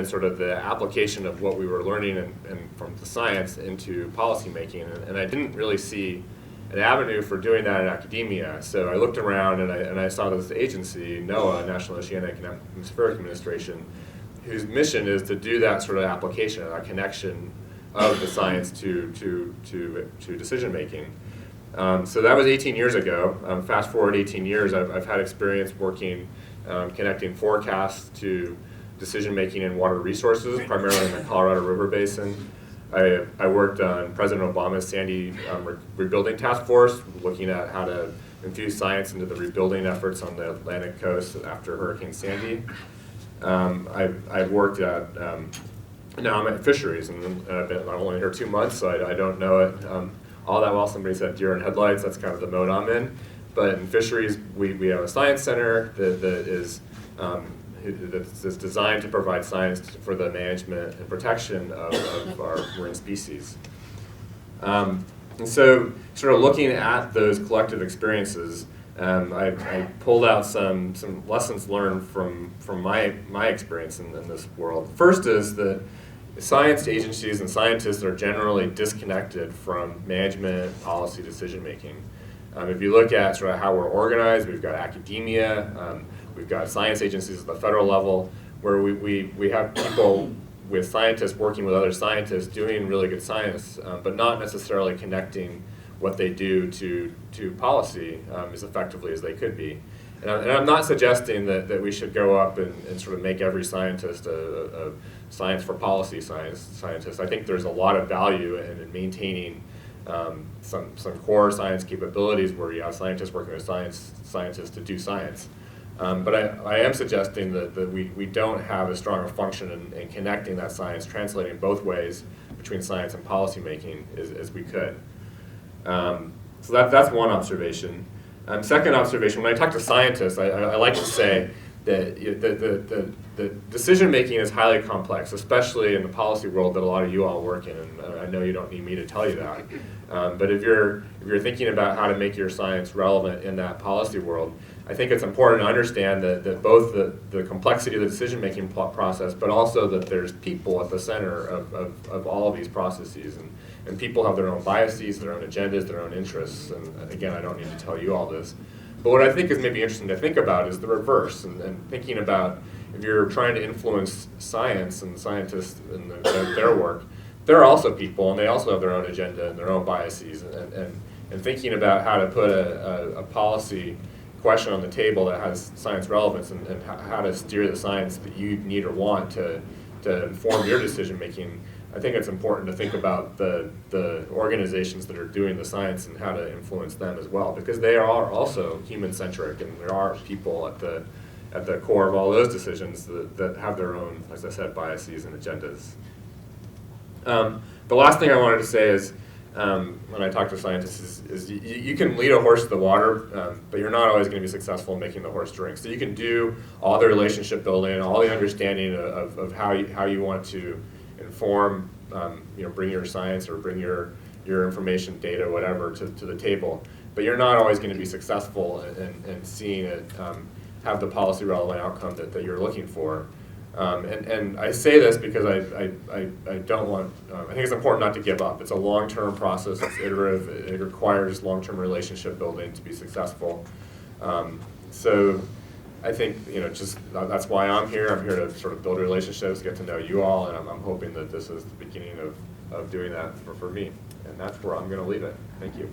is sort of the application of what we were learning and from the science into policymaking, and I didn't really see an avenue for doing that in academia. So I looked around and I saw this agency, NOAA, National Oceanic and Atmospheric Administration, whose mission is to do that sort of application, that connection of the science to decision making. So that was 18 years ago. Fast forward 18 years, I've had experience working, connecting forecasts to decision making in water resources, primarily in the Colorado River Basin. I worked on President Obama's Sandy Rebuilding Task Force, looking at how to infuse science into the rebuilding efforts on the Atlantic coast after Hurricane Sandy. I've worked at, now I'm at Fisheries, and I've only here 2 months, so I don't know it all that well. Somebody said deer in headlights, that's kind of the mode I'm in. But in Fisheries, we have a science center that is that's designed to provide science for the management and protection of our marine species. And so sort of looking at those collective experiences, I pulled out some lessons learned from my experience in this world. First is that science agencies and scientists are generally disconnected from management, policy, decision making. If you look at sort of how we're organized, we've got academia, we've got science agencies at the federal level, where we have people with scientists working with other scientists doing really good science, but not necessarily connecting what they do to policy as effectively as they could be. And I'm not suggesting that we should go up and sort of make every scientist a science for policy scientist. I think there's a lot of value in maintaining some core science capabilities where you have scientists working with scientists to do science. But I am suggesting that we don't have as strong a function in connecting that science, translating both ways between science and policy making as we could. So that's one observation. Second observation, when I talk to scientists, I like to say that the decision making is highly complex, especially in the policy world that a lot of you all work in, and I know you don't need me to tell you that. But if you're thinking about how to make your science relevant in that policy world, I think it's important to understand that both the complexity of the decision-making process, but also that there's people at the center of all of these processes. And people have their own biases, their own agendas, their own interests. And again, I don't need to tell you all this. But what I think is maybe interesting to think about is the reverse, and thinking about if you're trying to influence science and scientists and their work, they're also people, and they also have their own agenda and their own biases. And thinking about how to put a policy question on the table that has science relevance and how to steer the science that you need or want to inform your decision making. I think it's important to think about the organizations that are doing the science and how to influence them as well, because they are also human-centric, and there are people at the core of all those decisions that have their own, as I said, biases and agendas. The last thing I wanted to say is, when I talk to scientists, is you can lead a horse to the water, but you're not always going to be successful in making the horse drink. So you can do all the relationship building, all the understanding of how you want to inform, bring your science or bring your information, data, whatever, to the table. But you're not always going to be successful in seeing it have the policy relevant outcome that you're looking for. And I say this because I don't want, I think it's important not to give up. It's a long-term process, it's iterative, it requires long-term relationship building to be successful. So I think, just that's why I'm here. I'm here to sort of build relationships, get to know you all, and I'm hoping that this is the beginning of doing that for me. And that's where I'm going to leave it. Thank you.